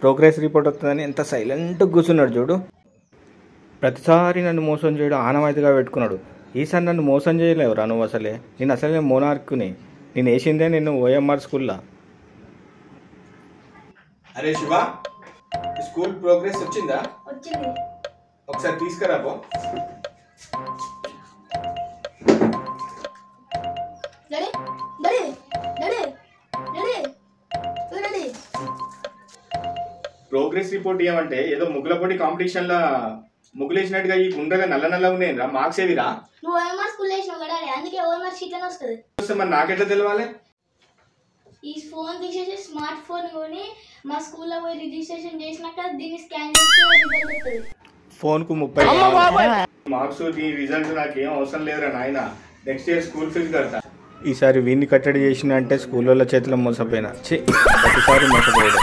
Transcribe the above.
Progress report వస్తుందని ఎంత సైలెంట్గా కూర్చున్నాడు చూడు. ప్రతిసారి నన్ను మోసం చేయడం ఆనవాయితీగా పెట్టుకున్నాడు. ఈసారి నన్ను మోసం చేయలేవురా నువ్వు. నేను అసలే మోనార్క్ని. నేను వేసిందే నిన్ను ఓఎంఆర్ స్కూల్లో. అరే శివ, స్కూల్ ప్రోగ్రెస్ వచ్చిందా? వచ్చింది. ఒకసారి తీసుకురాపో. ప్రోగ్రెస్ రిపోర్ట్ ఏమంటే ఏదో ముగ్గులపొడి కాంపిటీషన్ లా ముగ్గులేసినట్టుగా ఈ గుండ్రగా నల్ల ఉన్నాయిరా. మార్క్స్ ఏవిరా? నువ్వు ఓఎంఆర్ స్కూల్ వేసినావు కదా, అందుకే ఓఎంఆర్ షీట్ అని వస్తుంది. మరి నాకెట్లా తెలవాలి? ఈ ఫోన్ తీసేసి స్మార్ట్ ఫోన్ కొని మా స్కూల్లో పోయి రిజిస్ట్రేషన్ చేసినాక దీన్ని స్కాన్ చేస్తే రిజల్ట్ వస్తుంది. ఫోన్కు 30 మార్క్స్. ఈ రిజల్ట్ నాకేం అవసరం లేదురా నాయన. నెక్స్ట్ ఇయర్ స్కూల్ ఫీజు కడతా. ఈసారి వీడిని కట్టడి చేసిన అంటే స్కూల్లో చేతిలో మోసపోయినా. ప్రతిసారి మోసపోయాడు.